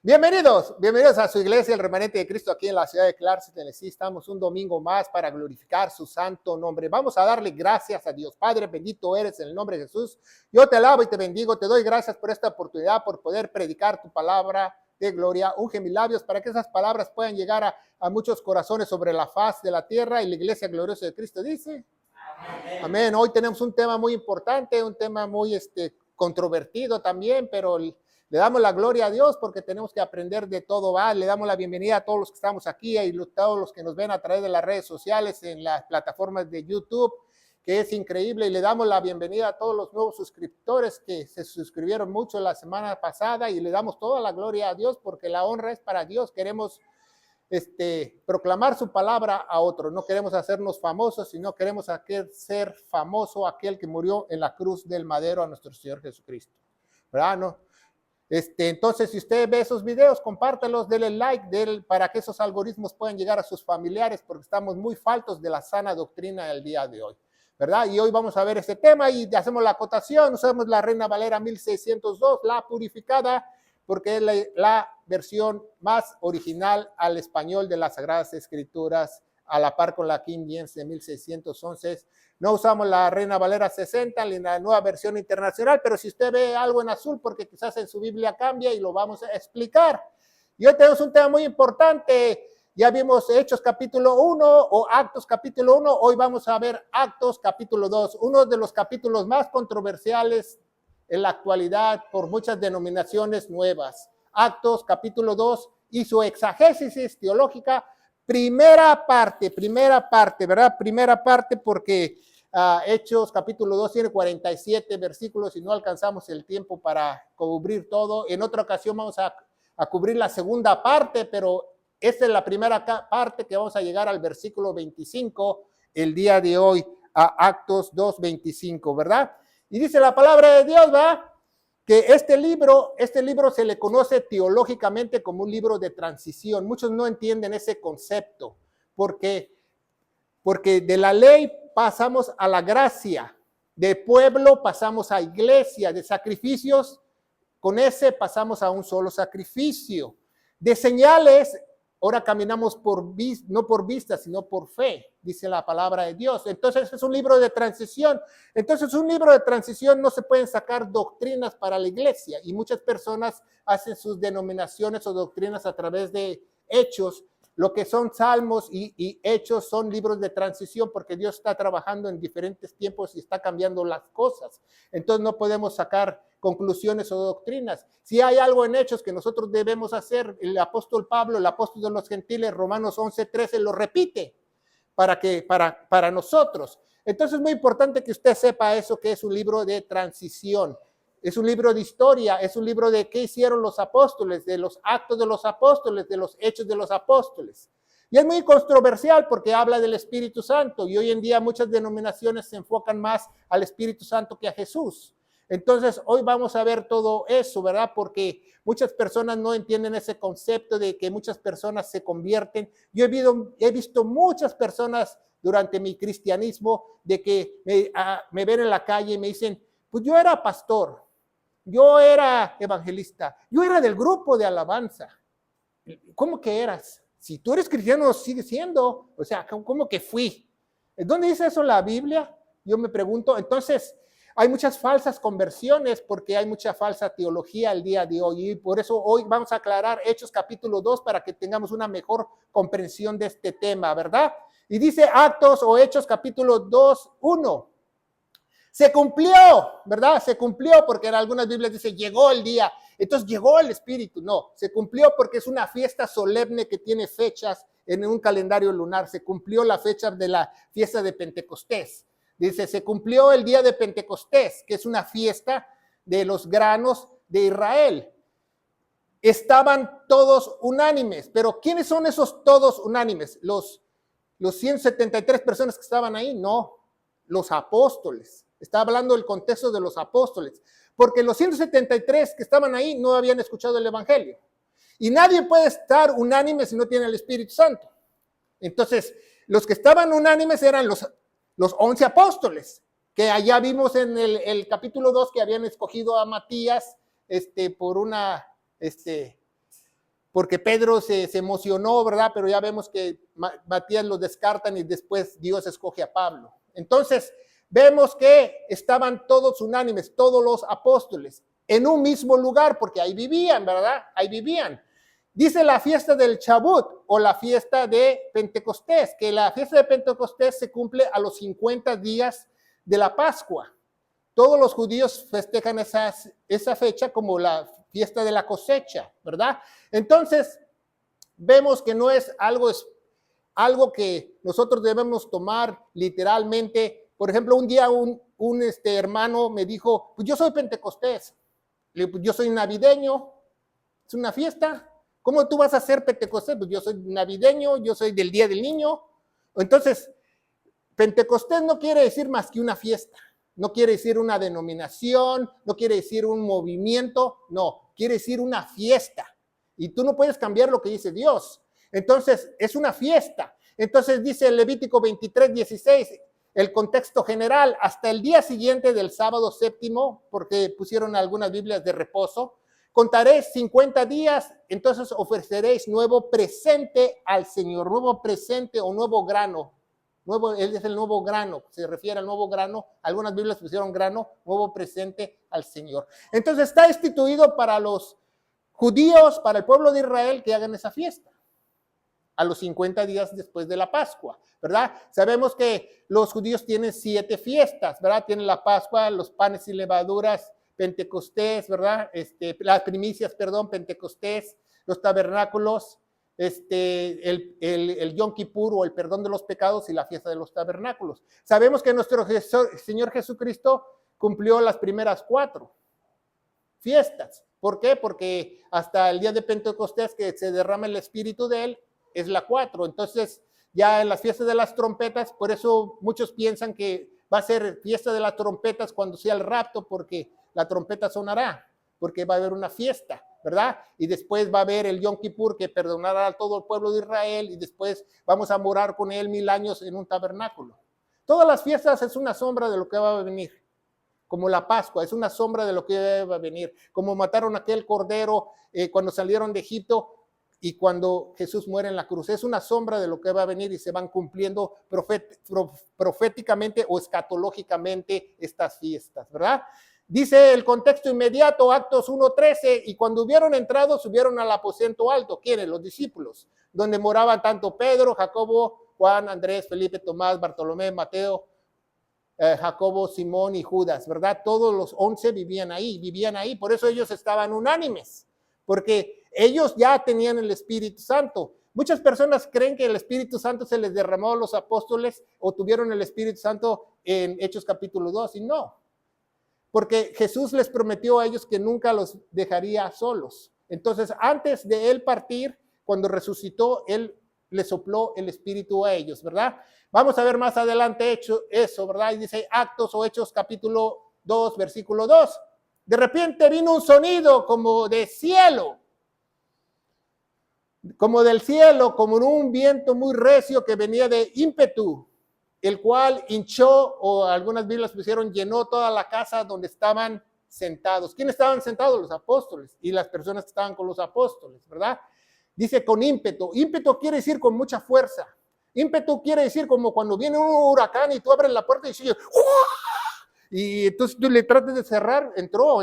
Bienvenidos a su iglesia, el remanente de Cristo, aquí en la ciudad de Clarksville, Tennessee. Estamos un domingo más para glorificar su santo nombre. Vamos a darle gracias a Dios. Padre, bendito eres en el nombre de Jesús. Yo te alabo y te bendigo. Te doy gracias por esta oportunidad, por poder predicar tu palabra de gloria. Unge mis labios para que esas palabras puedan llegar a muchos corazones sobre la faz de la tierra. Y la iglesia gloriosa de Cristo dice: amén. Amén. Hoy tenemos un tema muy importante, un tema muy controvertido también, pero le damos la gloria a Dios porque tenemos que aprender de todo. Le damos la bienvenida a todos los que estamos aquí y a todos los que nos ven a través de las redes sociales, en las plataformas de YouTube, que es increíble. Y le damos la bienvenida a todos los nuevos suscriptores que se suscribieron mucho la semana pasada, y le damos toda la gloria a Dios porque la honra es para Dios. Queremos proclamar su palabra a otros. No queremos hacernos famosos, sino queremos hacer ser famoso aquel que murió en la cruz del madero, a nuestro Señor Jesucristo. ¿Verdad? ¿No? Entonces, si usted ve esos videos, compártalos, denle like, para que esos algoritmos puedan llegar a sus familiares, porque estamos muy faltos de la sana doctrina del día de hoy, ¿verdad? Y hoy vamos a ver este tema y hacemos la acotación. Usamos la Reina Valera 1602, la purificada, porque es la versión más original al español de las Sagradas Escrituras, a la par con la King James de 1611. No usamos la Reina Valera 60 ni la nueva versión internacional, pero si usted ve algo en azul, porque quizás en su Biblia cambia, y lo vamos a explicar. Y hoy tenemos un tema muy importante. Ya vimos Hechos capítulo 1 o Actos capítulo 1. Hoy vamos a ver Actos capítulo 2, uno de los capítulos más controversiales en la actualidad por muchas denominaciones nuevas. Actos capítulo 2 y su exagésis teológica. Primera parte, ¿verdad? Primera parte, porque Hechos capítulo 2 tiene 47 versículos y no alcanzamos el tiempo para cubrir todo. En otra ocasión vamos a cubrir la segunda parte, pero esta es la primera parte, que vamos a llegar al versículo 25 el día de hoy, a Actos 2:25, ¿verdad? Y dice la palabra de Dios, ¿verdad?, que este libro se le conoce teológicamente como un libro de transición. Muchos no entienden ese concepto, porque de la ley pasamos a la gracia, de pueblo pasamos a iglesia, de sacrificios, con ese pasamos a un solo sacrificio, de señales. Ahora caminamos no por vista, sino por fe, dice la palabra de Dios. Entonces es un libro de transición. Entonces un libro de transición no se pueden sacar doctrinas para la iglesia, y muchas personas hacen sus denominaciones o doctrinas a través de hechos. Lo que son salmos y hechos son libros de transición, porque Dios está trabajando en diferentes tiempos y está cambiando las cosas. Entonces no podemos sacar conclusiones o doctrinas. Si hay algo en hechos que nosotros debemos hacer, el apóstol Pablo, el apóstol de los gentiles, Romanos 11:13, lo repite para nosotros. Entonces es muy importante que usted sepa eso, que es un libro de transición. Es un libro de historia, es un libro de qué hicieron los apóstoles, de los actos de los apóstoles, de los hechos de los apóstoles. Y es muy controversial porque habla del Espíritu Santo, y hoy en día muchas denominaciones se enfocan más al Espíritu Santo que a Jesús. Entonces hoy vamos a ver todo eso, ¿verdad? Porque muchas personas no entienden ese concepto de que muchas personas se convierten. Yo he visto muchas personas durante mi cristianismo de que me ven en la calle y me dicen: pues yo era pastor, yo era evangelista, yo era del grupo de alabanza. ¿Cómo que eras? Si tú eres cristiano, sigue siendo. O sea, ¿cómo que fui? ¿Dónde dice eso la Biblia? Yo me pregunto. Entonces, hay muchas falsas conversiones porque hay mucha falsa teología el día de hoy. Y por eso hoy vamos a aclarar Hechos capítulo 2 para que tengamos una mejor comprensión de este tema, ¿verdad? Y dice Actos o Hechos capítulo 2:1. Se cumplió, ¿verdad? Se cumplió porque en algunas Biblias dice llegó el día. Entonces llegó el Espíritu. No, se cumplió porque es una fiesta solemne que tiene fechas en un calendario lunar. Se cumplió la fecha de la fiesta de Pentecostés. Dice, se cumplió el día de Pentecostés, que es una fiesta de los granos de Israel. Estaban todos unánimes. Pero ¿quiénes son esos todos unánimes? Los 173 personas que estaban ahí. No, los apóstoles. Está hablando del contexto de los apóstoles, porque los 173 que estaban ahí no habían escuchado el evangelio. Y nadie puede estar unánime si no tiene el Espíritu Santo. Entonces, los que estaban unánimes eran los 11 apóstoles, que allá vimos en el capítulo 2 que habían escogido a Matías por una porque Pedro se emocionó, ¿verdad? Pero ya vemos que Matías lo descartan y después Dios escoge a Pablo. Entonces, vemos que estaban todos unánimes, todos los apóstoles, en un mismo lugar, porque ahí vivían, ¿verdad? Ahí vivían. Dice la fiesta del Chabut o la fiesta de Pentecostés, que la fiesta de Pentecostés se cumple a los 50 días de la Pascua. Todos los judíos festejan esa fecha como la fiesta de la cosecha, ¿verdad? Entonces, vemos que no es algo que nosotros debemos tomar literalmente. Por ejemplo, un día un hermano me dijo, pues yo soy pentecostés, pues yo soy navideño, es una fiesta. ¿Cómo tú vas a ser pentecostés? Pues yo soy navideño, yo soy del Día del Niño. Entonces, Pentecostés no quiere decir más que una fiesta. No quiere decir una denominación, no quiere decir un movimiento, no, quiere decir una fiesta. Y tú no puedes cambiar lo que dice Dios. Entonces, es una fiesta. Entonces dice Levítico 23:16, el contexto general, hasta el día siguiente del sábado séptimo, porque pusieron algunas Biblias de reposo, contaréis 50 días, entonces ofreceréis nuevo presente al Señor, nuevo presente o nuevo grano. Él es el nuevo grano, se refiere al nuevo grano. Algunas Biblias pusieron grano, nuevo presente al Señor. Entonces está instituido para los judíos, para el pueblo de Israel, que hagan esa fiesta a los 50 días después de la Pascua, ¿verdad? Sabemos que los judíos tienen 7 fiestas, ¿verdad? Tienen la Pascua, los panes y levaduras, Pentecostés, ¿verdad? Las primicias, Pentecostés, los tabernáculos, el Yom Kippur o el perdón de los pecados y la fiesta de los tabernáculos. Sabemos que nuestro Señor Jesucristo cumplió las primeras 4 fiestas. ¿Por qué? Porque hasta el día de Pentecostés, que se derrama el Espíritu de Él, es la 4. Entonces, ya en las fiestas de las trompetas, por eso muchos piensan que va a ser fiesta de las trompetas cuando sea el rapto, porque la trompeta sonará, porque va a haber una fiesta, ¿verdad? Y después va a haber el Yom Kippur, que perdonará a todo el pueblo de Israel, y después vamos a morar con Él 1000 años en un tabernáculo. Todas las fiestas es una sombra de lo que va a venir. Como la Pascua, es una sombra de lo que va a venir. Como mataron a aquel cordero cuando salieron de Egipto y cuando Jesús muere en la cruz. Es una sombra de lo que va a venir y se van cumpliendo proféticamente o escatológicamente estas fiestas, ¿verdad? Dice el contexto inmediato, Actos 1:13, y cuando hubieron entrado, subieron al aposento alto. ¿Quiénes? Los discípulos, donde moraban tanto Pedro, Jacobo, Juan, Andrés, Felipe, Tomás, Bartolomé, Mateo, Jacobo, Simón y Judas, ¿verdad? Todos los 11 vivían ahí, por eso ellos estaban unánimes, porque ellos ya tenían el Espíritu Santo. Muchas personas creen que el Espíritu Santo se les derramó a los apóstoles o tuvieron el Espíritu Santo en Hechos capítulo 2, y no, porque Jesús les prometió a ellos que nunca los dejaría solos. Entonces, antes de Él partir, cuando resucitó, Él le sopló el Espíritu a ellos, ¿verdad? Vamos a ver más adelante eso, ¿verdad? Y dice Actos o Hechos capítulo 2, versículo 2. De repente vino un sonido como de cielo, como del cielo, como un viento muy recio que venía de ímpetu, el cual hinchó, o algunas Biblias pusieron, llenó toda la casa donde estaban sentados. ¿Quiénes estaban sentados? Los apóstoles y las personas que estaban con los apóstoles, ¿verdad? Dice con ímpetu. Ímpetu quiere decir con mucha fuerza. Ímpetu quiere decir como cuando viene un huracán y tú abres la puerta y sigue, y entonces tú le tratas de cerrar, entró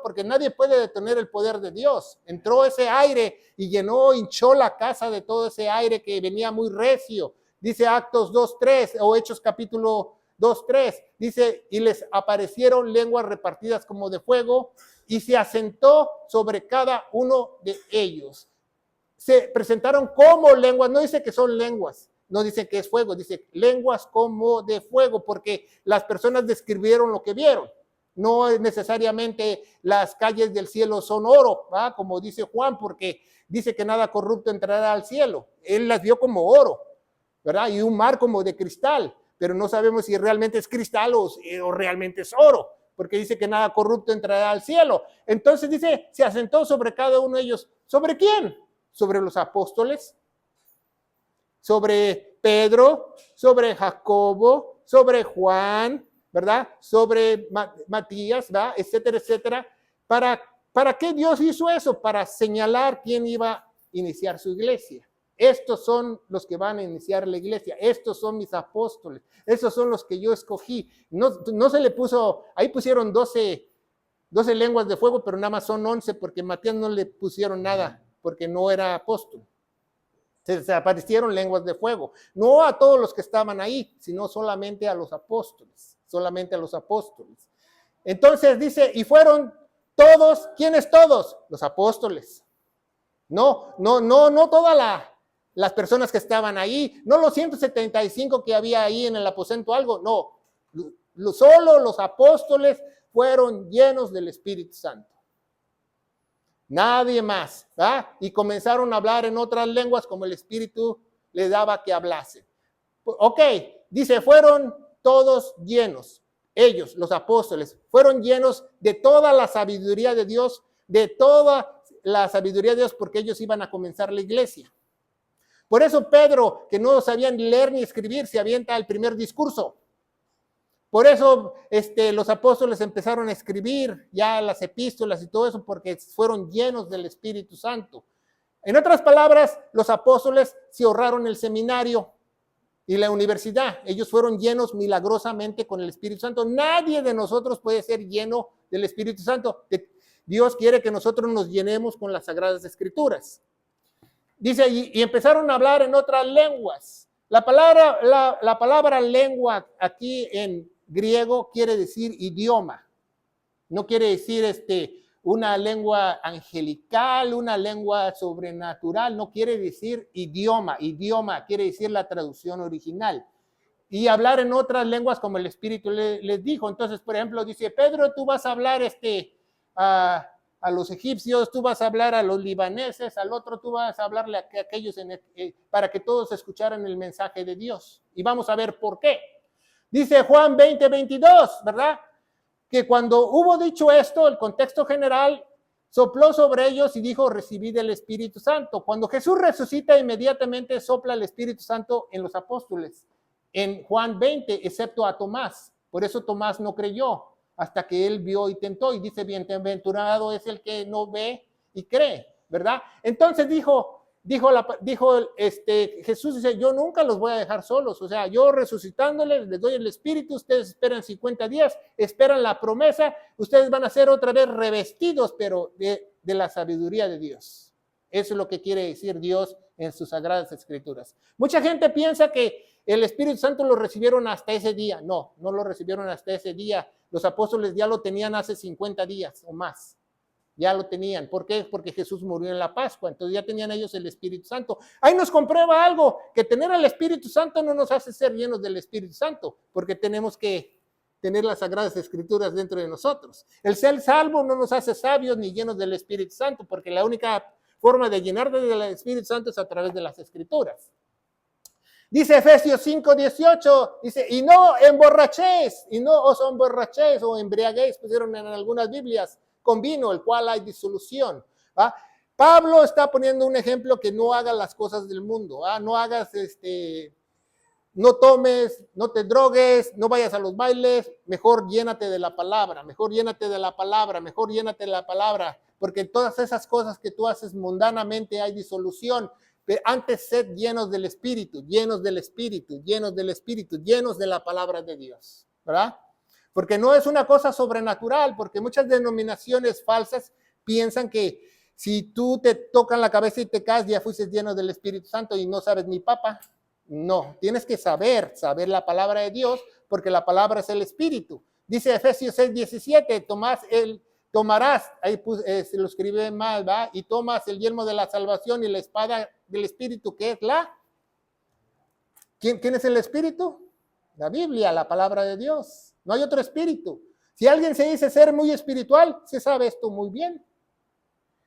porque nadie puede detener el poder de Dios. Entró ese aire y hinchó la casa de todo ese aire que venía muy recio. Dice Actos 2:3 o Hechos capítulo 2:3, dice, y les aparecieron lenguas repartidas como de fuego y se asentó sobre cada uno de ellos. Se presentaron como lenguas, no dice que son lenguas, no dice que es fuego, dice lenguas como de fuego, porque las personas describieron lo que vieron. No necesariamente las calles del cielo son oro, ¿va? Como dice Juan, porque dice que nada corrupto entrará al cielo. Él las vio como oro, ¿verdad? Y un mar como de cristal, pero no sabemos si realmente es cristal o realmente es oro, porque dice que nada corrupto entrará al cielo. Entonces dice, se asentó sobre cada uno de ellos. ¿Sobre quién? Sobre los apóstoles, sobre Pedro, sobre Jacobo, sobre Juan, ¿verdad? Sobre Matías, ¿verdad? Etcétera, etcétera. ¿Para ¿para qué Dios hizo eso? Para señalar quién iba a iniciar su iglesia. Estos son los que van a iniciar la iglesia. Estos son mis apóstoles. Estos son los que yo escogí. No se le puso, ahí pusieron 12 lenguas de fuego, pero nada más son 11 porque Matías no le pusieron nada porque no era apóstol. Se aparecieron lenguas de fuego. No a todos los que estaban ahí, sino solamente a los apóstoles. Solamente a los apóstoles. Entonces dice, y fueron todos, ¿quiénes todos? Los apóstoles. No todas las personas que estaban ahí, no los 175 que había ahí en el aposento algo, no. Solo los apóstoles fueron llenos del Espíritu Santo. Nadie más, ¿verdad? Y comenzaron a hablar en otras lenguas como el Espíritu les daba que hablasen. Ok, dice, fueron todos llenos. Ellos, los apóstoles, fueron llenos de toda la sabiduría de Dios, porque ellos iban a comenzar la iglesia. Por eso Pedro, que no sabía ni leer ni escribir, se avienta al primer discurso. Por eso los apóstoles empezaron a escribir ya las epístolas y todo eso, porque fueron llenos del Espíritu Santo. En otras palabras, los apóstoles se ahorraron el seminario y la universidad. Ellos fueron llenos milagrosamente con el Espíritu Santo. Nadie de nosotros puede ser lleno del Espíritu Santo. Dios quiere que nosotros nos llenemos con las Sagradas Escrituras. Dice, y empezaron a hablar en otras lenguas. La palabra lengua aquí en griego quiere decir idioma. No quiere decir una lengua angelical, una lengua sobrenatural. No quiere decir idioma. Idioma quiere decir la traducción original. Y hablar en otras lenguas como el Espíritu les dijo. Entonces, por ejemplo, dice, Pedro, tú vas a hablar a los egipcios, tú vas a hablar a los libaneses, al otro tú vas a hablarle a aquellos para que todos escucharan el mensaje de Dios. Y vamos a ver por qué. Dice Juan 20:22, ¿verdad? Que cuando hubo dicho esto, el contexto general, sopló sobre ellos y dijo, recibid el Espíritu Santo. Cuando Jesús resucita, inmediatamente sopla el Espíritu Santo en los apóstoles. En Juan 20, excepto a Tomás. Por eso Tomás no creyó hasta que él vio y tentó. Y dice, bienaventurado es el que no ve y cree, ¿verdad? Entonces Jesús dice, yo nunca los voy a dejar solos. O sea, yo resucitándoles, les doy el Espíritu, ustedes esperan 50 días, esperan la promesa, ustedes van a ser otra vez revestidos, pero de la sabiduría de Dios. Eso es lo que quiere decir Dios en sus Sagradas Escrituras. Mucha gente piensa que el Espíritu Santo lo recibieron hasta ese día. No lo recibieron hasta ese día. Los apóstoles ya lo tenían hace 50 días o más. Ya lo tenían. ¿Por qué? Porque Jesús murió en la Pascua. Entonces ya tenían ellos el Espíritu Santo. Ahí nos comprueba algo, que tener el Espíritu Santo no nos hace ser llenos del Espíritu Santo, porque tenemos que tener las Sagradas Escrituras dentro de nosotros. El ser salvo no nos hace sabios ni llenos del Espíritu Santo, porque la única forma de llenarte del Espíritu Santo es a través de las Escrituras. Dice Efesios 5:18, dice, y no emborrachéis, y no os emborrachéis o embriaguéis, pusieron en algunas Biblias, con vino, el cual hay disolución. ¿Va? Pablo está poniendo un ejemplo que no hagas las cosas del mundo, ¿va? No hagas, no tomes, no te drogues, no vayas a los bailes, mejor llénate de la palabra, mejor llénate de la palabra, mejor llénate de la palabra, porque en todas esas cosas que tú haces mundanamente hay disolución. Pero antes sed llenos del Espíritu, llenos del Espíritu, llenos del Espíritu, llenos de la palabra de Dios, ¿verdad? Porque no es una cosa sobrenatural, porque muchas denominaciones falsas piensan que si tú te tocan la cabeza y te caes, ya fuiste lleno del Espíritu Santo y no sabes ni papa. No, tienes que saber la palabra de Dios, porque la palabra es el Espíritu. Dice Efesios 6:17, tomarás, ahí se lo escribe mal, ¿va? Y tomas el yelmo de la salvación y la espada del Espíritu, que es ¿Quién es el Espíritu? La Biblia, la palabra de Dios. No hay otro espíritu. Si alguien se dice ser muy espiritual, se sabe esto muy bien.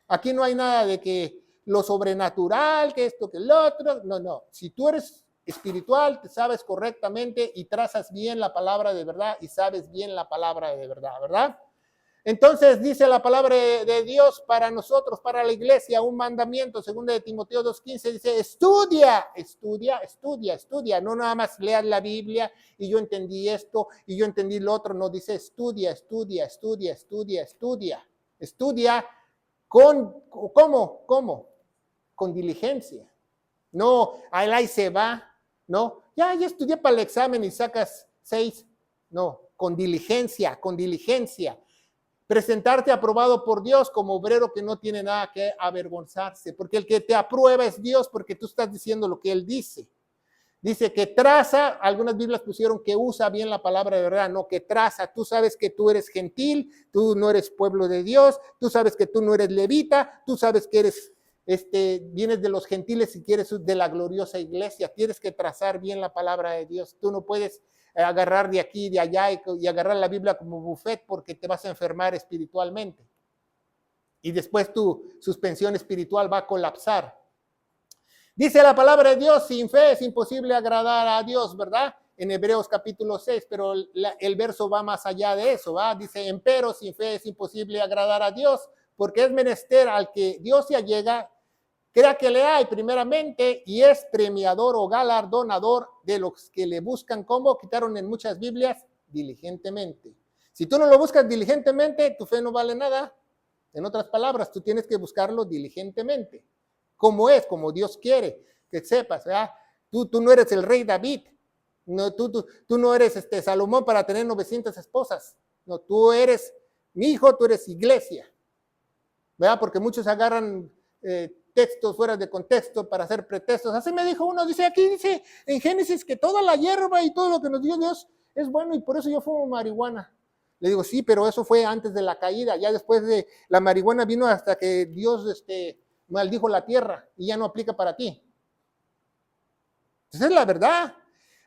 Aquí no hay nada de que lo sobrenatural, que esto, que el otro. No. Si tú eres espiritual, te sabes correctamente y trazas bien la palabra de verdad y sabes bien la palabra de verdad, ¿verdad? Entonces dice la palabra de Dios para nosotros, para la iglesia, un mandamiento, 2 de Timoteo 2:15, dice, estudia, no nada más leas la Biblia y yo entendí esto y yo entendí lo otro, no, dice estudia ¿Cómo? Con diligencia. No, ahí se va, ¿no? Ya estudié para el examen y sacas 6. No, con diligencia. Presentarte aprobado por Dios como obrero que no tiene nada que avergonzarse, porque el que te aprueba es Dios, porque tú estás diciendo lo que Él dice. Dice que traza, algunas Biblias pusieron que usa bien la palabra de verdad, no que traza. Tú sabes que tú eres gentil, tú no eres pueblo de Dios, tú sabes que tú no eres levita, tú sabes que eres, vienes de los gentiles y quieres de la gloriosa iglesia. Tienes que trazar bien la palabra de Dios. Tú no puedes agarrar de aquí y de allá y agarrar la Biblia como buffet porque te vas a enfermar espiritualmente. Y después tu suspensión espiritual va a colapsar. Dice la palabra de Dios, sin fe es imposible agradar a Dios, ¿verdad? En Hebreos capítulo 6, pero el verso va más allá de eso, ¿va? Dice, empero sin fe es imposible agradar a Dios, porque es menester al que Dios se allega, crea que le hay primeramente y es premiador o galardonador de los que le buscan, como quitaron en muchas Biblias, diligentemente. Si tú no lo buscas diligentemente, tu fe no vale nada. En otras palabras, tú tienes que buscarlo diligentemente. Como Dios quiere que sepas, ¿verdad? Tú no eres el rey David, no, tú no eres Salomón para tener 900 esposas, no, tú eres mi hijo, tú eres iglesia, ¿verdad? Porque muchos agarran textos fuera de contexto para hacer pretextos. Así me dijo uno, dice en Génesis que toda la hierba y todo lo que nos dio Dios es bueno y por eso yo fumo marihuana. Le digo, sí, pero eso fue antes de la caída, ya después de la marihuana vino hasta que Dios maldijo la tierra y ya no aplica para ti. Esa es la verdad.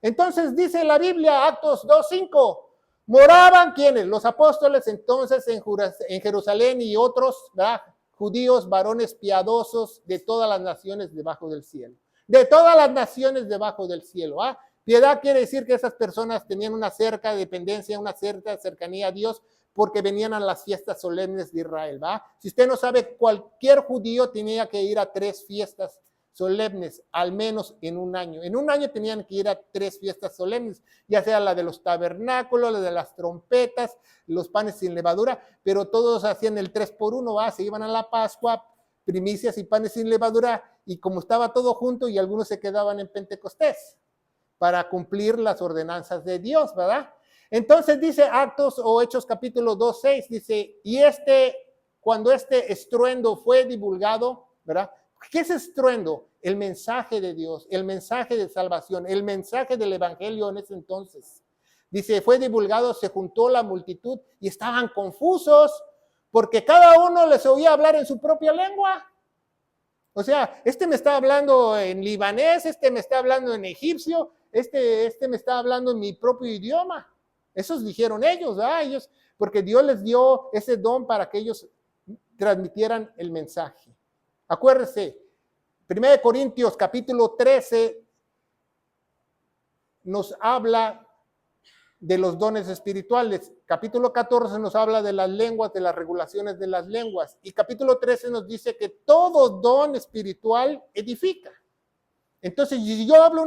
Entonces dice la Biblia, Actos 2:5, moraban ¿quiénes? Los apóstoles entonces en Jerusalén y otros, ¿verdad? Judíos, varones piadosos de todas las naciones debajo del cielo. De todas las naciones debajo del cielo. ¿Ah? Piedad quiere decir que esas personas tenían una cerca dependencia, una cierta cercanía a Dios, porque venían a las fiestas solemnes de Israel, ¿va? Si usted no sabe, cualquier judío tenía que ir a 3 fiestas solemnes, al menos en un año. En un año tenían que ir a 3 fiestas solemnes, ya sea la de los tabernáculos, la de las trompetas, los panes sin levadura, pero todos hacían el 3x1, ¿va? Se iban a la Pascua, primicias y panes sin levadura, y como estaba todo junto, y algunos se quedaban en Pentecostés para cumplir las ordenanzas de Dios, ¿verdad? Entonces dice Actos o Hechos capítulo 2:6, dice, y cuando este estruendo fue divulgado, ¿verdad? ¿Qué es estruendo? El mensaje de Dios, el mensaje de salvación, el mensaje del evangelio en ese entonces. Dice, fue divulgado, se juntó la multitud y estaban confusos porque cada uno les oía hablar en su propia lengua. O sea, me está hablando en libanés, me está hablando en egipcio, me está hablando en mi propio idioma. Esos dijeron ellos, ¿verdad? Ellos, porque Dios les dio ese don para que ellos transmitieran el mensaje. Acuérdese, 1 Corintios capítulo 13 nos habla de los dones espirituales. Capítulo 14 nos habla de las lenguas, de las regulaciones de las lenguas. Y capítulo 13 nos dice que todo don espiritual edifica. Entonces, si yo hablo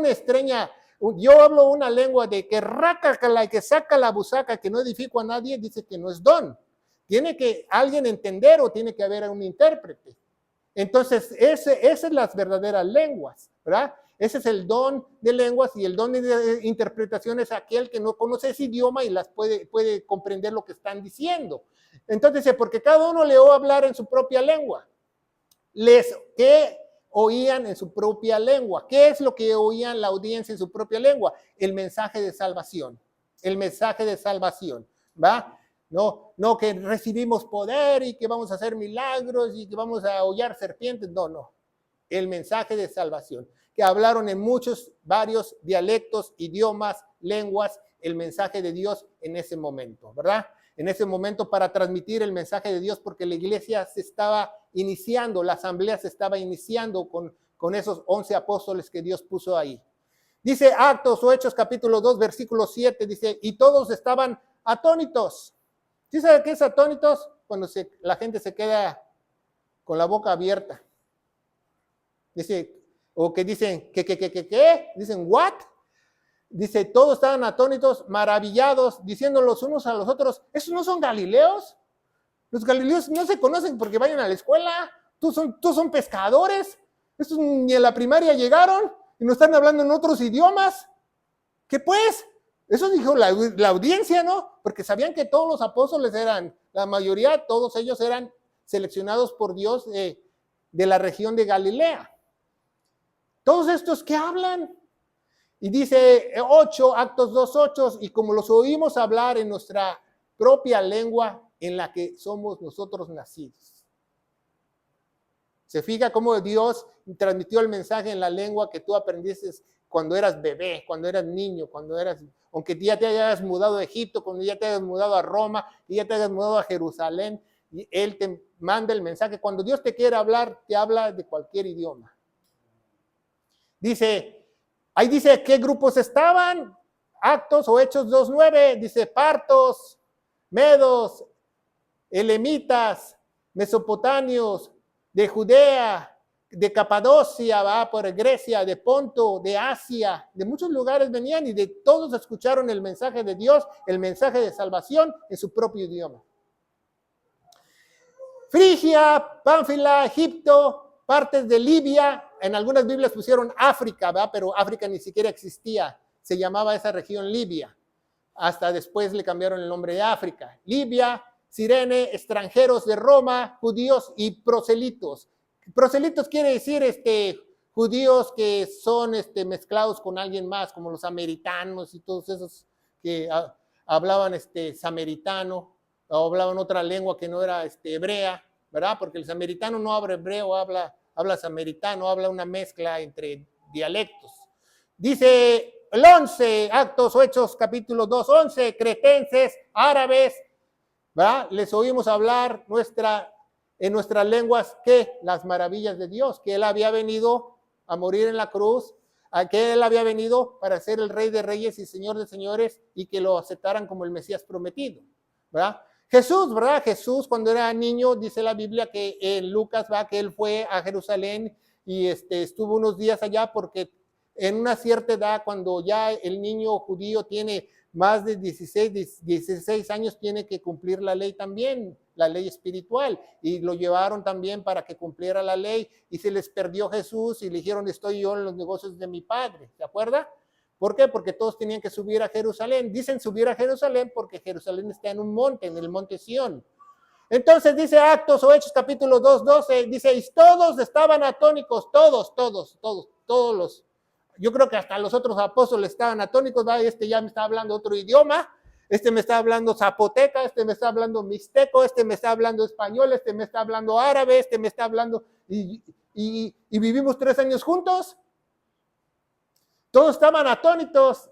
yo hablo una lengua de que rácala y que saca la busaca, que no edifico a nadie, dice que no es don. Tiene que alguien entender o tiene que haber un intérprete. Entonces, esas son las verdaderas lenguas, ¿verdad? Ese es el don de lenguas y el don de interpretación es aquel que no conoce ese idioma y las puede comprender lo que están diciendo. Entonces, porque cada uno le oye hablar en su propia lengua. ¿Qué oían en su propia lengua? ¿Qué es lo que oían la audiencia en su propia lengua? El mensaje de salvación. El mensaje de salvación, ¿va? No que recibimos poder y que vamos a hacer milagros y que vamos a hollar serpientes. No. El mensaje de salvación. Que hablaron en varios dialectos, idiomas, lenguas, el mensaje de Dios en ese momento, ¿verdad? En ese momento para transmitir el mensaje de Dios, porque la iglesia se estaba iniciando, la asamblea se estaba iniciando con esos 11 apóstoles que Dios puso ahí. Dice Actos o Hechos capítulo 2, versículo 7, dice, y todos estaban atónitos. ¿Sí sabe qué es atónitos? Cuando la gente se queda con la boca abierta. Dice, o que dicen, ¿qué? Dicen, ¿what? Dice, todos estaban atónitos, maravillados, diciendo los unos a los otros, ¿esos no son galileos? Los galileos no se conocen porque vayan a la escuela. Tú son pescadores. Estos ni a la primaria llegaron y nos están hablando en otros idiomas. ¿Qué pues? Eso dijo la audiencia, ¿no? Porque sabían que todos los apóstoles la mayoría, todos ellos eran seleccionados por Dios de la región de Galilea. Todos estos que hablan. Y dice 8, Actos 2:8, y como los oímos hablar en nuestra propia lengua en la que somos nosotros nacidos. Se fija cómo Dios transmitió el mensaje en la lengua que tú aprendiste cuando eras bebé, cuando eras niño, aunque ya te hayas mudado a Egipto, cuando ya te hayas mudado a Roma, y ya te hayas mudado a Jerusalén, y Él te manda el mensaje. Cuando Dios te quiere hablar, te habla de cualquier idioma. Ahí dice qué grupos estaban, Actos o Hechos 2:9, dice partos, medos, elamitas, mesopotamios, de Judea, de Capadocia, va por Grecia, de Ponto, de Asia, de muchos lugares venían y de todos escucharon el mensaje de Dios, el mensaje de salvación en su propio idioma. Frigia, Pánfila, Egipto, partes de Libia, en algunas Biblias pusieron África, ¿verdad? Pero África ni siquiera existía, se llamaba esa región Libia, hasta después le cambiaron el nombre de África. Libia, Cirene, extranjeros de Roma, judíos y proselitos. Proselitos quiere decir judíos que son mezclados con alguien más, como los samaritanos y todos esos que hablaban samaritano, o hablaban otra lengua que no era hebrea, ¿verdad? Porque el samaritano no habla hebreo, habla samaritano, habla una mezcla entre dialectos. Dice el 11, Actos o Hechos, capítulo 2:11, cretenses, árabes, ¿verdad? Les oímos hablar en nuestras lenguas que las maravillas de Dios, que Él había venido a morir en la cruz, que Él había venido para ser el Rey de Reyes y Señor de Señores y que lo aceptaran como el Mesías prometido, ¿verdad? Jesús, ¿verdad? Jesús cuando era niño, dice la Biblia que en Lucas, ¿verdad? Que Él fue a Jerusalén y estuvo unos días allá porque en una cierta edad, cuando ya el niño judío tiene más de 16 años, tiene que cumplir la ley también, la ley espiritual, y lo llevaron también para que cumpliera la ley, y se les perdió Jesús y le dijeron, estoy yo en los negocios de mi padre, ¿se acuerda? ¿Por qué? Porque todos tenían que subir a Jerusalén. Dicen subir a Jerusalén porque Jerusalén está en un monte, en el monte Sión. Entonces dice Actos o Hechos capítulo 2:12, dice, y todos estaban atónicos, todos los, yo creo que hasta los otros apóstoles estaban atónicos, ¿va? Ya me está hablando otro idioma, me está hablando zapoteca, me está hablando mixteco, me está hablando español, me está hablando árabe, me está hablando, y vivimos 3 años juntos. Todos estaban atónitos,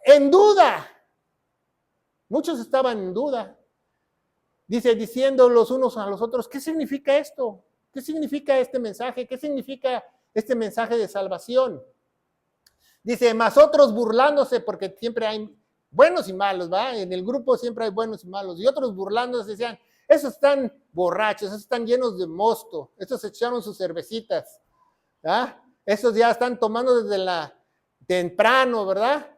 en duda. Muchos estaban en duda. Dice, diciendo los unos a los otros, ¿qué significa esto? ¿Qué significa este mensaje? ¿Qué significa este mensaje de salvación? Dice, más otros burlándose, porque siempre hay buenos y malos, ¿va? En el grupo siempre hay buenos y malos. Y otros burlándose decían, esos están borrachos, esos están llenos de mosto, esos echaron sus cervecitas, ¿verdad? Esos ya están tomando desde temprano, ¿verdad?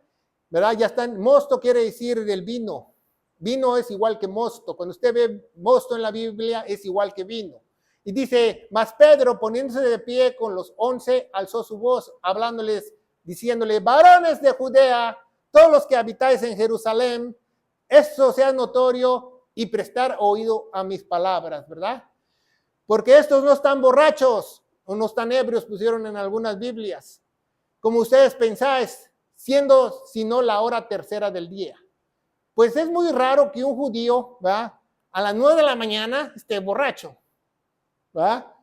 Ya están, mosto quiere decir del vino. Vino es igual que mosto. Cuando usted ve mosto en la Biblia, es igual que vino. Y dice, mas Pedro, poniéndose de pie con los 11, alzó su voz, hablándoles, diciéndole, varones de Judea, todos los que habitáis en Jerusalén, esto sea notorio y prestar oído a mis palabras, ¿verdad? Porque estos no están borrachos o no están ebrios, pusieron en algunas Biblias, como ustedes pensáis, siendo sino la hora tercera del día. Pues es muy raro que un judío, ¿va? A las 9 de la mañana esté borracho, ¿va?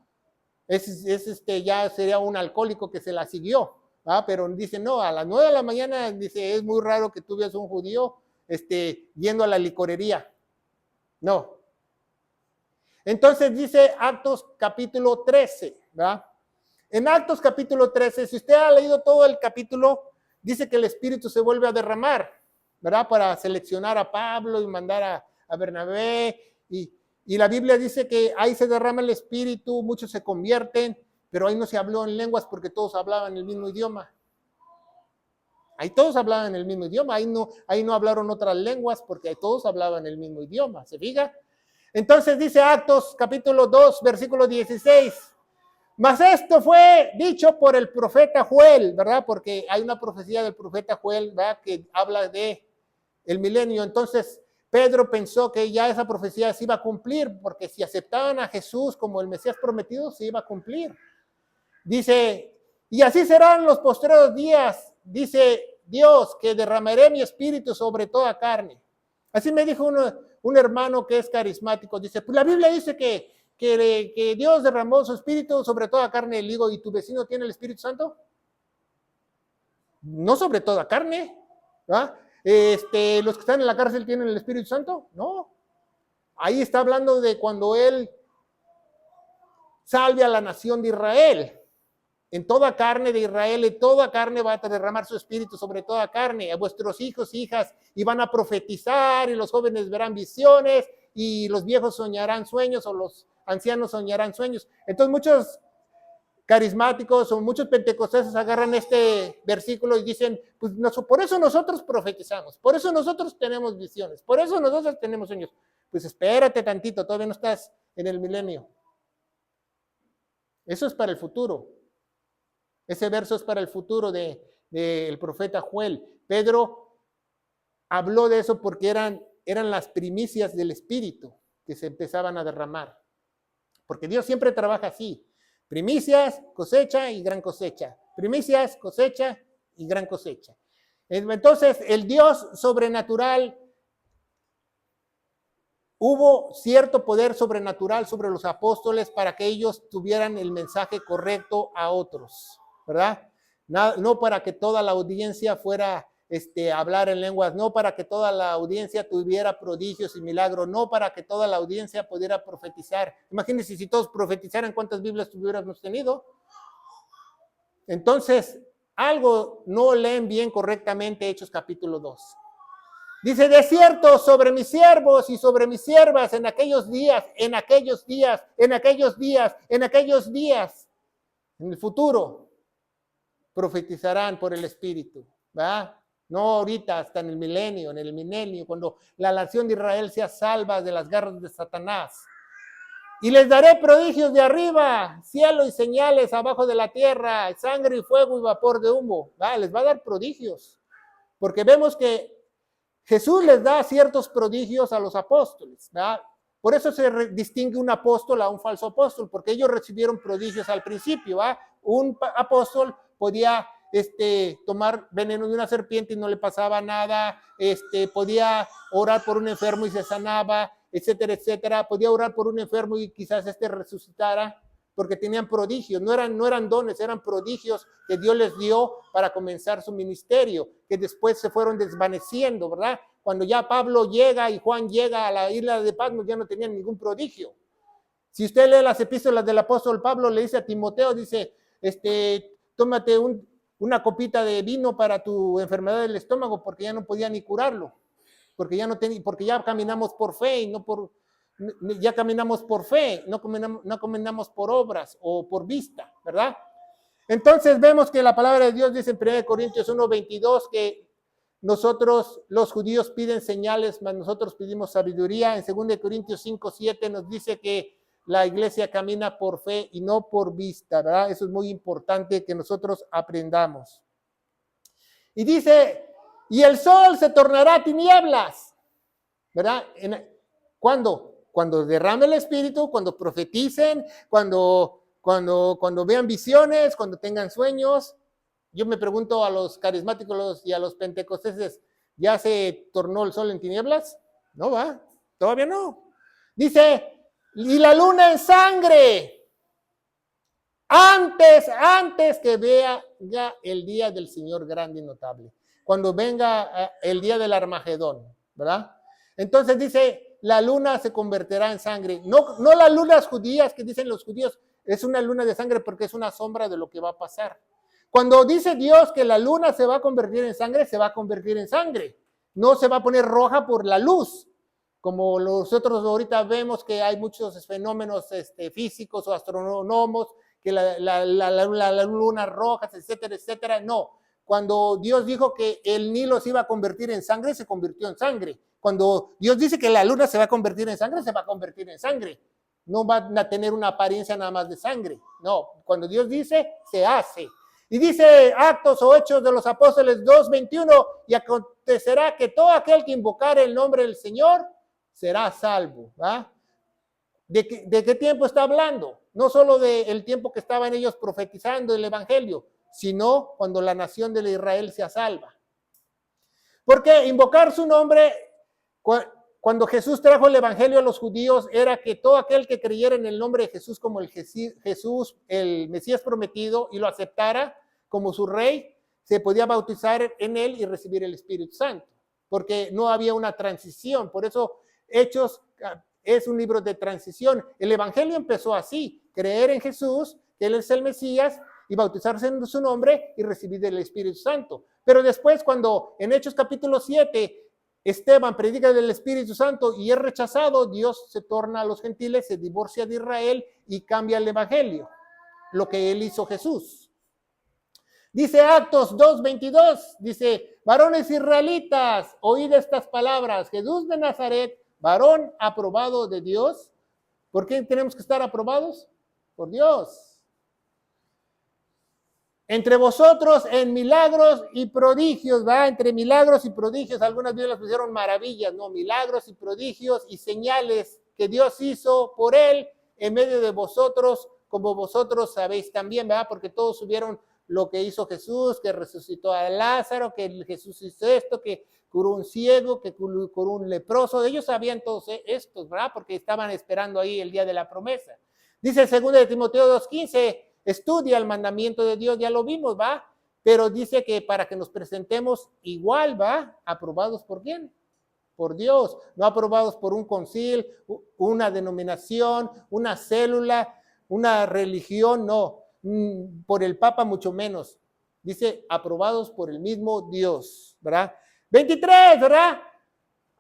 Ya sería un alcohólico que se la siguió, ¿va? Pero dice, no, a las 9 de la mañana, dice, es muy raro que tú veas un judío yendo a la licorería. No. Entonces dice Actos capítulo 13, ¿va? En Actos capítulo 13, si usted ha leído todo el capítulo, dice que el Espíritu se vuelve a derramar, ¿verdad? Para seleccionar a Pablo y mandar a Bernabé. Y la Biblia dice que ahí se derrama el Espíritu, muchos se convierten, pero ahí no se habló en lenguas porque todos hablaban el mismo idioma. Ahí todos hablaban el mismo idioma, ahí no hablaron otras lenguas porque todos hablaban el mismo idioma, ¿se fija? Entonces dice Actos capítulo 2, versículo 16. Mas esto fue dicho por el profeta Joel, ¿verdad? Porque hay una profecía del profeta Joel, ¿verdad? Que habla de el milenio. Entonces Pedro pensó que ya esa profecía se iba a cumplir, porque si aceptaban a Jesús como el Mesías prometido, se iba a cumplir. Dice, y así serán los postreros días, dice Dios, que derramaré mi espíritu sobre toda carne. Así me dijo un hermano que es carismático, dice, pues la Biblia dice que Dios derramó su espíritu sobre toda carne. Le digo, ¿y tu vecino tiene el Espíritu Santo? No sobre toda carne, ¿verdad? Los que están en la cárcel tienen el Espíritu Santo, no. Ahí está hablando de cuando Él salve a la nación de Israel. En toda carne de Israel, en toda carne va a derramar su espíritu sobre toda carne. A vuestros hijos, hijas, y van a profetizar, y los jóvenes verán visiones, y los viejos soñarán sueños, o los ancianos soñarán sueños. Entonces muchos carismáticos o muchos pentecostales agarran este versículo y dicen, pues por eso nosotros profetizamos, por eso nosotros tenemos visiones, por eso nosotros tenemos sueños. Pues espérate tantito, todavía no estás en el milenio. Eso es para el futuro. Ese verso es para el futuro del profeta Joel. Pedro habló de eso porque eran las primicias del Espíritu que se empezaban a derramar. Porque Dios siempre trabaja así. Primicias, cosecha y gran cosecha. Primicias, cosecha y gran cosecha. Entonces, el Dios sobrenatural, hubo cierto poder sobrenatural sobre los apóstoles para que ellos tuvieran el mensaje correcto a otros, ¿verdad? No para que toda la audiencia fuera a hablar en lenguas, no para que toda la audiencia tuviera prodigios y milagros, no para que toda la audiencia pudiera profetizar. Imagínense si todos profetizaran, ¿cuántas Biblias tuviéramos tenido? Entonces, algo no leen bien correctamente Hechos capítulo 2. Dice, de cierto, sobre mis siervos y sobre mis siervas en aquellos días, en el futuro, profetizarán por el Espíritu, ¿verdad? No ahorita, hasta en el milenio, cuando la nación de Israel sea salva de las garras de Satanás. Y les daré prodigios de arriba, cielo y señales abajo de la tierra, sangre y fuego y vapor de humo. Les va a dar prodigios, porque vemos que Jesús les da ciertos prodigios a los apóstoles, ¿verdad? Por eso se distingue un apóstol a un falso apóstol, porque ellos recibieron prodigios al principio, ¿verdad? Un apóstol podía tomar veneno de una serpiente y no le pasaba nada, podía orar por un enfermo y se sanaba, etcétera, etcétera. Podía orar por un enfermo y quizás resucitara, porque tenían prodigios, no eran dones, eran prodigios que Dios les dio para comenzar su ministerio, que después se fueron desvaneciendo, ¿verdad? Cuando ya Pablo llega y Juan llega a la isla de Patmos, ya no tenían ningún prodigio. Si usted lee las epístolas del apóstol Pablo, le dice a Timoteo, dice, tómate una copita de vino para tu enfermedad del estómago, porque ya no podía ni curarlo, porque ya caminamos por fe y no por... Ya caminamos por fe, no caminamos por obras o por vista, ¿verdad? Entonces vemos que la palabra de Dios dice en 1 Corintios 1:22 que nosotros, los judíos, piden señales, mas nosotros pedimos sabiduría. En 2 Corintios 5:7 nos dice que la iglesia camina por fe y no por vista, ¿verdad? Eso es muy importante que nosotros aprendamos. Y dice, y el sol se tornará tinieblas, ¿verdad? ¿Cuándo? Cuando derrame el Espíritu, cuando profeticen, cuando vean visiones, cuando tengan sueños. Yo me pregunto a los carismáticos y a los pentecosteses, ¿ya se tornó el sol en tinieblas? No va, todavía no. Dice, y la luna en sangre, antes que vea ya el día del Señor grande y notable, cuando venga el día del Armagedón, ¿verdad? Entonces dice, la luna se convertirá en sangre. No las lunas judías que dicen los judíos, es una luna de sangre porque es una sombra de lo que va a pasar. Cuando dice Dios que la luna se va a convertir en sangre, se va a convertir en sangre. No se va a poner roja por la luz, como nosotros ahorita vemos que hay muchos fenómenos físicos o astrónomos, que la luna roja, etcétera, etcétera. No, cuando Dios dijo que el Nilo se iba a convertir en sangre, se convirtió en sangre. Cuando Dios dice que la luna se va a convertir en sangre, se va a convertir en sangre. No van a tener una apariencia nada más de sangre. No, cuando Dios dice, se hace. Y dice Actos o Hechos de los Apóstoles 2:21, y acontecerá que todo aquel que invocare el nombre del Señor será salvo. ¿Va? ¿De qué tiempo está hablando? No solo del tiempo que estaban ellos profetizando el Evangelio, sino cuando la nación de Israel sea salva. Porque invocar su nombre, cuando Jesús trajo el Evangelio a los judíos, era que todo aquel que creyera en el nombre de Jesús como el Jesús, el Mesías prometido, y lo aceptara como su rey, se podía bautizar en él y recibir el Espíritu Santo, porque no había una transición. Por eso Hechos es un libro de transición. El Evangelio empezó así: creer en Jesús, que Él es el Mesías, y bautizarse en su nombre y recibir el Espíritu Santo. Pero después, cuando en Hechos capítulo 7, Esteban predica del Espíritu Santo y es rechazado, Dios se torna a los gentiles, se divorcia de Israel y cambia el Evangelio, lo que Él hizo Jesús. Dice Actos 2:22, dice: varones israelitas, oíd estas palabras, Jesús de Nazaret, varón aprobado de Dios. ¿Por qué tenemos que estar aprobados? Por Dios. Entre vosotros en milagros y prodigios, ¿va? Entre milagros y prodigios, algunas Biblias pusieron maravillas, no, milagros y prodigios y señales que Dios hizo por él en medio de vosotros, como vosotros sabéis también, ¿verdad? Porque todos subieron lo que hizo Jesús, que resucitó a Lázaro, que Jesús hizo esto, que curó un ciego, que curó un leproso. Ellos sabían todos estos, ¿verdad? Porque estaban esperando ahí el día de la promesa. Dice 2 de Timoteo 2:15, estudia el mandamiento de Dios, ya lo vimos, ¿va? Pero dice que para que nos presentemos igual, ¿va? ¿Aprobados por quién? Por Dios, no aprobados por un concilio, una denominación, una célula, una religión, no. Por el Papa mucho menos. Dice, aprobados por el mismo Dios, ¿verdad? 23, ¿verdad?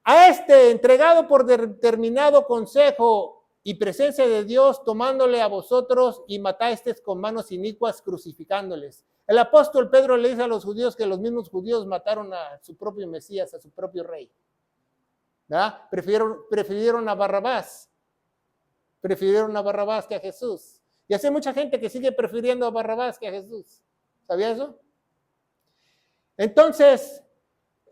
A este, entregado por determinado consejo y presencia de Dios, tomándole a vosotros y matáis con manos inicuas, crucificándoles. El apóstol Pedro le dice a los judíos que los mismos judíos mataron a su propio Mesías, a su propio rey. ¿Verdad? Prefirieron a Barrabás. Prefirieron a Barrabás que a Jesús. Y así hay mucha gente que sigue prefiriendo a Barrabás que a Jesús. ¿Sabía eso? Entonces,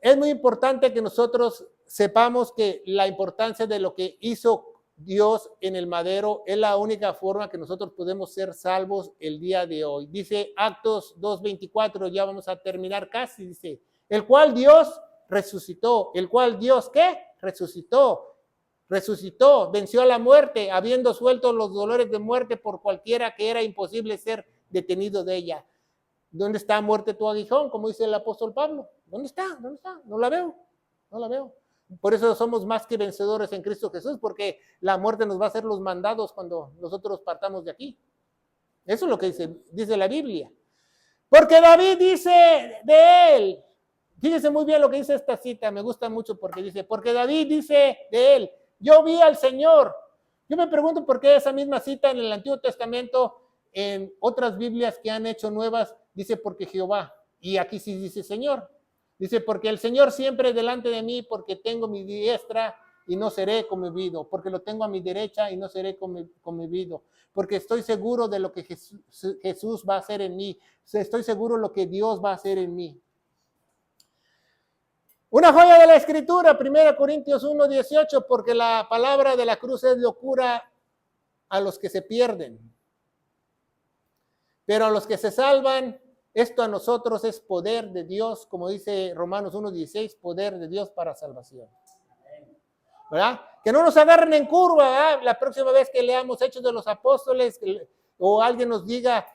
es muy importante que nosotros sepamos que la importancia de lo que hizo Dios en el madero es la única forma que nosotros podemos ser salvos el día de hoy. Dice Actos 2:24, ya vamos a terminar casi, dice, el cual Dios resucitó. ¿El cual Dios qué? Resucitó, venció a la muerte, habiendo suelto los dolores de muerte por cualquiera que era imposible ser detenido de ella. ¿Dónde está muerte tu aguijón? Como dice el apóstol Pablo. ¿Dónde está? ¿Dónde está? No la veo. No la veo. Por eso somos más que vencedores en Cristo Jesús, porque la muerte nos va a hacer los mandados cuando nosotros partamos de aquí. Eso es lo que dice la Biblia. Porque David dice de él, fíjese muy bien lo que dice esta cita, me gusta mucho porque dice, porque David dice de él, yo vi al Señor. Yo me pregunto por qué esa misma cita en el Antiguo Testamento, en otras Biblias que han hecho nuevas, dice porque Jehová, y aquí sí dice Señor. Dice, porque el Señor siempre delante de mí, porque tengo mi diestra y no seré conmovido, porque lo tengo a mi derecha y no seré conmovido, porque estoy seguro de lo que Jesús va a hacer en mí, estoy seguro de lo que Dios va a hacer en mí. Una joya de la Escritura, 1 Corintios 1:18, porque la palabra de la cruz es locura a los que se pierden, pero a los que se salvan, esto a nosotros es poder de Dios, como dice Romanos 1:16, poder de Dios para salvación. ¿Verdad? Que no nos agarren en curva, ¿verdad? La próxima vez que leamos Hechos de los Apóstoles o alguien nos diga,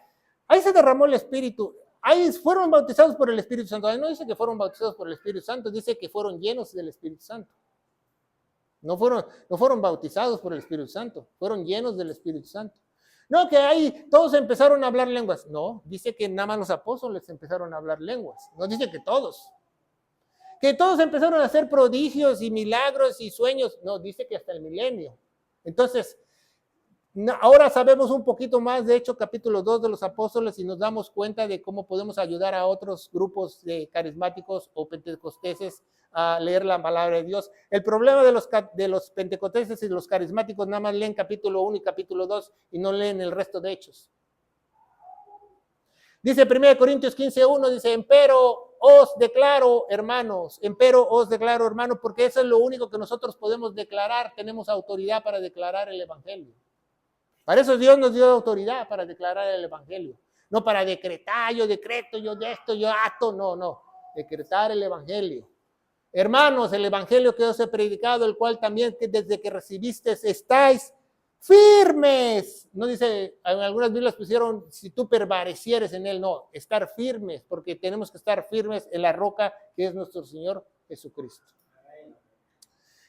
ahí se derramó el Espíritu, ahí fueron bautizados por el Espíritu Santo. Ahí no dice que fueron bautizados por el Espíritu Santo, dice que fueron llenos del Espíritu Santo. No fueron bautizados por el Espíritu Santo, fueron llenos del Espíritu Santo. No, que ahí todos empezaron a hablar lenguas. No, dice que nada más los apóstoles empezaron a hablar lenguas. No dice que todos. Que todos empezaron a hacer prodigios y milagros y sueños. No, dice que hasta el milenio. Entonces, Ahora sabemos un poquito más, de hecho, capítulo 2 de los apóstoles, y nos damos cuenta de cómo podemos ayudar a otros grupos de carismáticos o pentecosteses a leer la palabra de Dios. El problema de los pentecosteses y los carismáticos nada más leen capítulo 1 y capítulo 2 y no leen el resto de hechos. Dice 1 Corintios 15:1, dice, empero os declaro, hermanos, porque eso es lo único que nosotros podemos declarar, tenemos autoridad para declarar el evangelio. Para eso Dios nos dio autoridad para declarar el evangelio, no para decretar, yo decreto, yo de esto, yo acto, no, decretar el evangelio. Hermanos, el evangelio que os he predicado, el cual también desde que recibiste estáis firmes. No dice, en algunas Biblias pusieron, si tú permanecieres en él, no, estar firmes, porque tenemos que estar firmes en la roca que es nuestro Señor Jesucristo.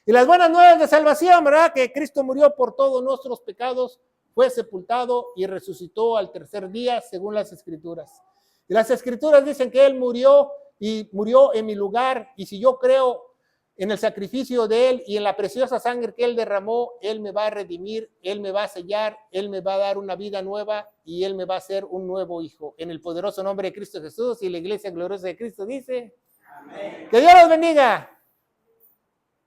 Y las buenas nuevas de salvación, ¿verdad? Que Cristo murió por todos nuestros pecados, fue sepultado y resucitó al tercer día, según las Escrituras. Y las Escrituras dicen que Él murió y murió en mi lugar, y si yo creo en el sacrificio de Él y en la preciosa sangre que Él derramó, Él me va a redimir, Él me va a sellar, Él me va a dar una vida nueva y Él me va a hacer un nuevo hijo. En el poderoso nombre de Cristo Jesús, y la iglesia gloriosa de Cristo dice, amén. Que Dios los bendiga.